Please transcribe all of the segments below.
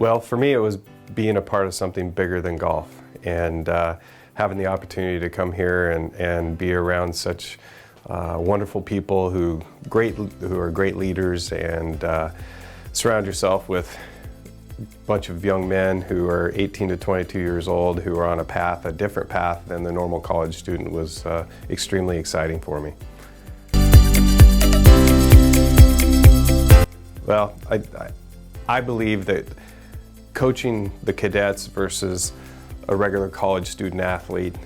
Well, for me, it was being a part of something bigger than golf, and having the opportunity to come here and be around such wonderful people who are great leaders, and surround yourself with a bunch of young men who are 18 to 22 years old, who are on a different path than the normal college student, was extremely exciting for me. Well, I believe that coaching the cadets versus a regular college student athlete,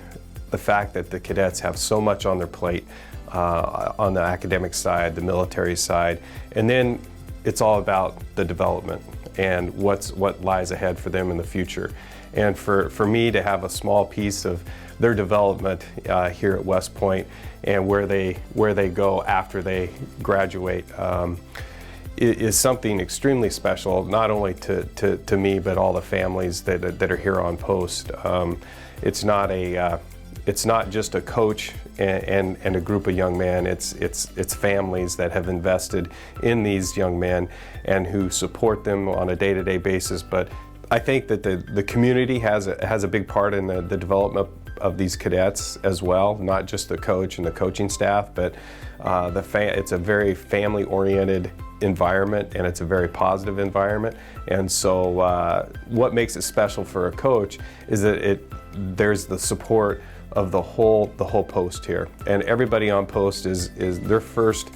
the fact that the cadets have so much on their plate on the academic side, the military side, and then it's all about the development and what lies ahead for them in the future. And for me to have a small piece of their development here at West Point and where they go after they graduate is something extremely special, not only to me, but all the families that are here on post. It's not just a coach and a group of young men. It's families that have invested in these young men and who support them on a day-to-day basis. But I think that the community has a big part in the development of these cadets as well, not just the coach and the coaching staff, but it's a very family-oriented environment, and it's a very positive environment. And so what makes it special for a coach is that there's the support of the whole post here, and everybody on post is their first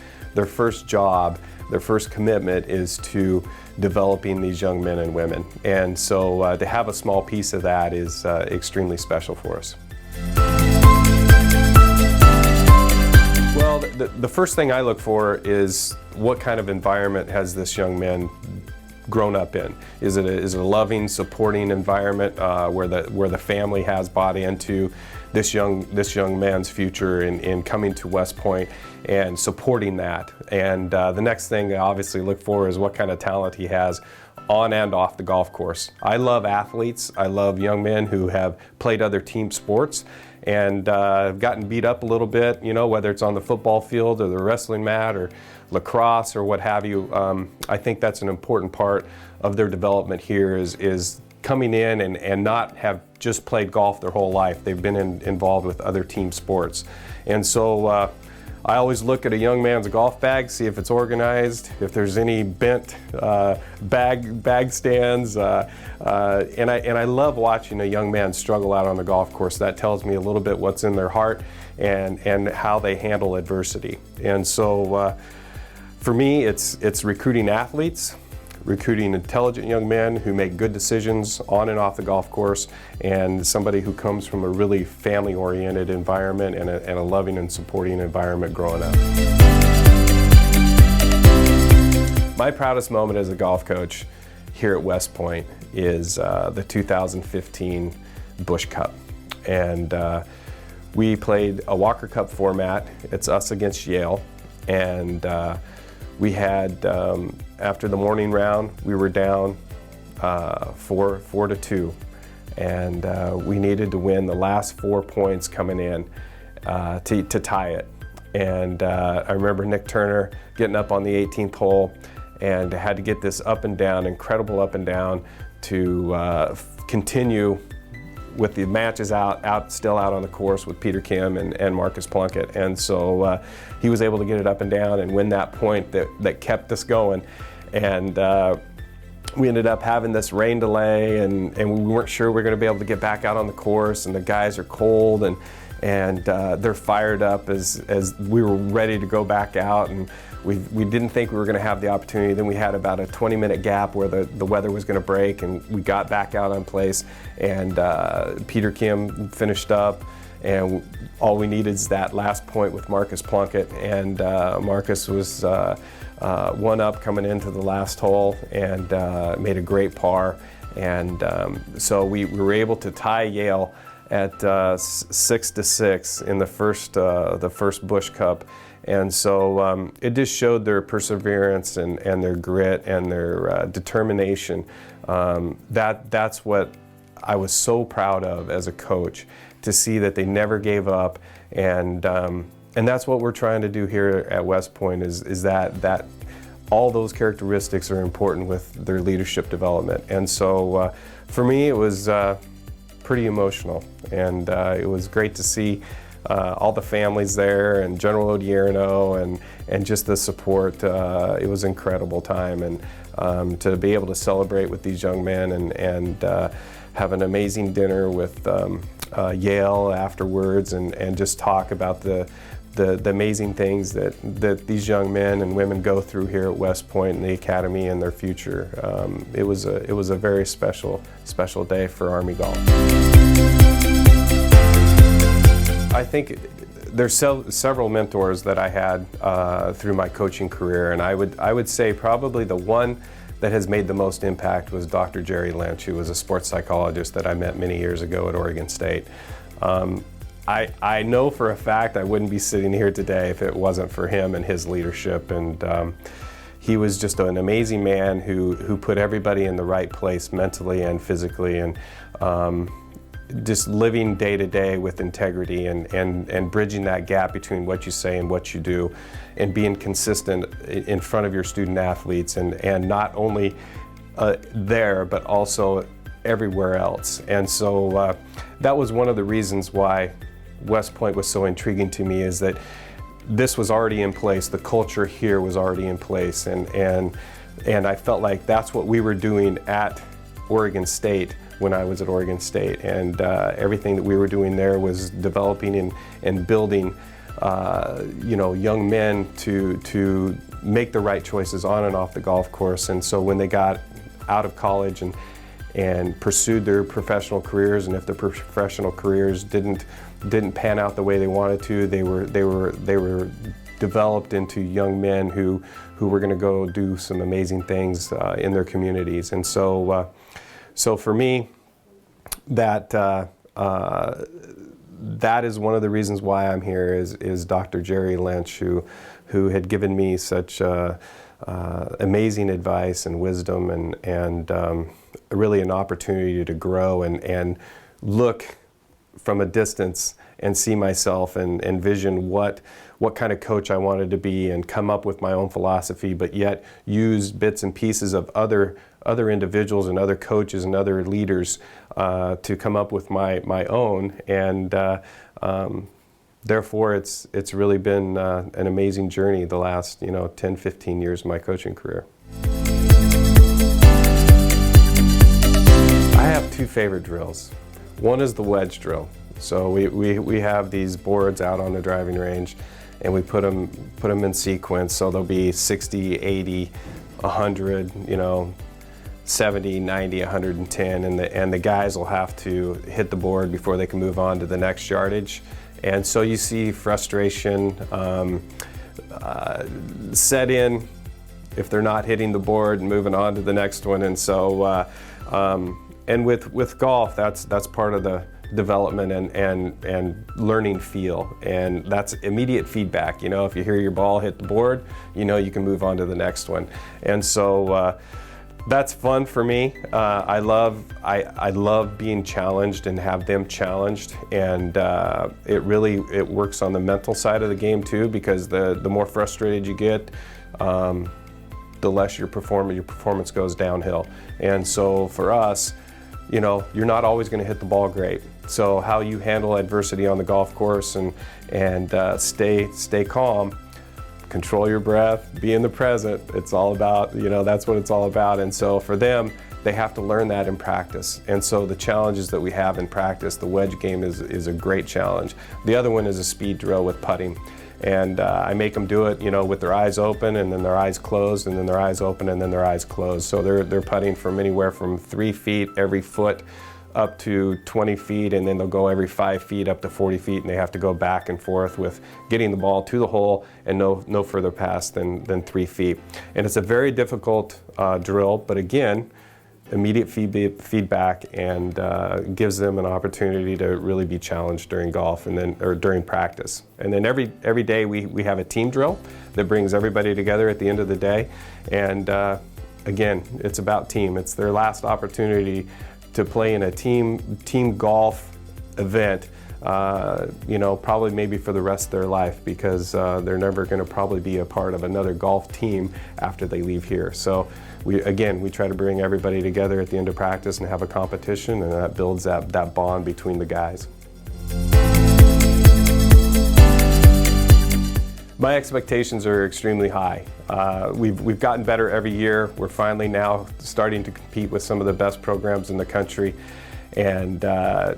job, their first commitment is to developing these young men and women. And so to have a small piece of that is extremely special for us. Well, the first thing I look for is what kind of environment has this young man grown up in? Is it a loving, supporting environment where the family has bought into this young man's future in coming to West Point and supporting that? And the next thing I obviously look for is what kind of talent he has on and off the golf course. I love athletes. I love young men who have played other team sports and gotten beat up a little bit, whether it's on the football field or the wrestling mat or lacrosse or what have you. I think that's an important part of their development here is coming in and not have just played golf their whole life. They've been involved with other team sports. And so I always look at a young man's golf bag, see if it's organized, if there's any bent bag stands, and I love watching a young man struggle out on the golf course. That tells me a little bit what's in their heart and how they handle adversity. And so for me, it's recruiting athletes, recruiting intelligent young men who make good decisions on and off the golf course, and somebody who comes from a really family-oriented environment and a loving and supporting environment growing up. My proudest moment as a golf coach here at West Point is the 2015 Busch Cup. And we played a Walker Cup format. It's us against Yale. And we had, after the morning round, we were down 4-2, and we needed to win the last 4 points coming in to tie it. And I remember Nick Turner getting up on the 18th hole and had to get this up and down, incredible up and down, to continue with the matches still out on the course with Peter Kim and Marcus Plunkett. And so he was able to get it up and down and win that point that kept us going. And we ended up having this rain delay, and we weren't sure we were going to be able to get back out on the course, and the guys are cold and they're fired up as we were ready to go back out, and we didn't think we were going to have the opportunity. Then we had about a 20-minute gap where the weather was going to break, and we got back out on place, and Peter Kim finished up, and all we needed is that last point with Marcus Plunkett, and Marcus was one up coming into the last hole and made a great par, and so we were able to tie Yale at 6-6 in the first Busch Cup. And so it just showed their perseverance and their grit and their determination. That's what I was so proud of as a coach, to see that they never gave up. And that's what we're trying to do here at West Point, is that all those characteristics are important with their leadership development. And so for me, it was pretty emotional, and it was great to see all the families there, and General Odierno, and just the support. It was an incredible time, and to be able to celebrate with these young men and have an amazing dinner with Yale afterwards, and just talk about the amazing things that these young men and women go through here at West Point and the Academy and their future. It was a very special day for Army golf. I think there's several mentors that I had through my coaching career, and I would say probably the one that has made the most impact was Dr. Jerry Lynch, who was a sports psychologist that I met many years ago at Oregon State. I know for a fact I wouldn't be sitting here today if it wasn't for him and his leadership, and he was just an amazing man who put everybody in the right place mentally and physically, and just living day to day with integrity, and bridging that gap between what you say and what you do, and being consistent in front of your student athletes, and not only there but also everywhere else. And so that was one of the reasons why West Point was so intriguing to me, is that this was already in place, the culture here was already in place, and I felt like that's what we were doing at Oregon State when I was at Oregon State, and everything that we were doing there was developing and building young men to make the right choices on and off the golf course. And so when they got out of college and pursued their professional careers, and if the professional careers didn't pan out the way they wanted to, they were developed into young men who were going to go do some amazing things in their communities. And so for me, that is one of the reasons why I'm here, is Dr. Jerry Lynch, who had given me such amazing advice and wisdom, and really an opportunity to grow and look from a distance and see myself and envision what kind of coach I wanted to be, and come up with my own philosophy, but yet use bits and pieces of other individuals and other coaches and other leaders to come up with my own. And therefore it's really been an amazing journey the last 10, 15 years of my coaching career. I have two favorite drills. One is the wedge drill. So we have these boards out on the driving range, and we put them in sequence. So there'll be 60, 80, 100, 70, 90, 110, and the guys will have to hit the board before they can move on to the next yardage. And so you see frustration set in if they're not hitting the board and moving on to the next one. And so and with golf, that's part of the development and learning feel, and that's immediate feedback. If you hear your ball hit the board, you can move on to the next one. And so that's fun for me. I love being challenged and have them challenged, and it works on the mental side of the game too, because the more frustrated you get, the less your performance goes downhill. And so for us, you're not always going to hit the ball great. So how you handle adversity on the golf course and stay calm, control your breath, be in the present. It's all about, that's what it's all about. And so for them, they have to learn that in practice. And so the challenges that we have in practice, the wedge game is a great challenge. The other one is a speed drill with putting. And I make them do it, with their eyes open, and then their eyes closed, and then their eyes open, and then their eyes closed. So they're putting from anywhere from 3 feet every foot up to 20 feet, and then they'll go every 5 feet up to 40 feet, and they have to go back and forth with getting the ball to the hole and no further past than 3 feet. And it's a very difficult drill, but again, immediate feedback, and gives them an opportunity to really be challenged during golf or during practice. And then every day we have a team drill that brings everybody together at the end of the day. And again, it's about team. It's their last opportunity to play in a team golf event probably maybe for the rest of their life, because they're never going to probably be a part of another golf team after they leave here. So we try to bring everybody together at the end of practice and have a competition, and that builds that bond between the guys. My expectations are extremely high. We've gotten better every year. We're finally now starting to compete with some of the best programs in the country, and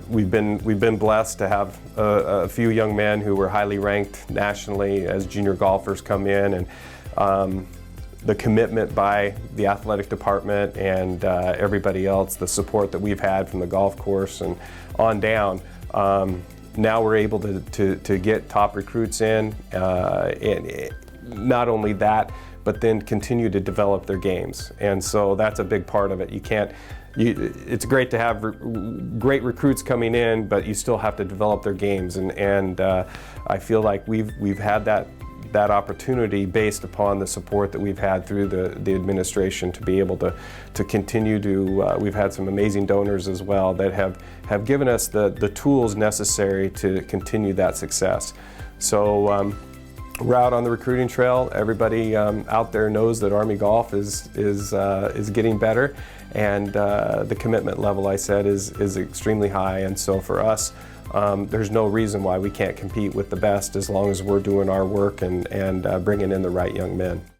we've been blessed to have a few young men who were highly ranked nationally as junior golfers come in, and the commitment by the athletic department and everybody else, the support that we've had from the golf course and on down. Now we're able to get top recruits in, and not only that, but then continue to develop their games. And so that's a big part of it. It's great to have great recruits coming in, but you still have to develop their games. And I feel like we've had that opportunity based upon the support that we've had through the administration to be able to continue to, we've had some amazing donors as well that have given us the tools necessary to continue that success. So we're out on the recruiting trail. Everybody out there knows that Army Golf is getting better, and the commitment level, I said, is extremely high. And so for us, there's no reason why we can't compete with the best as long as we're doing our work and bringing in the right young men.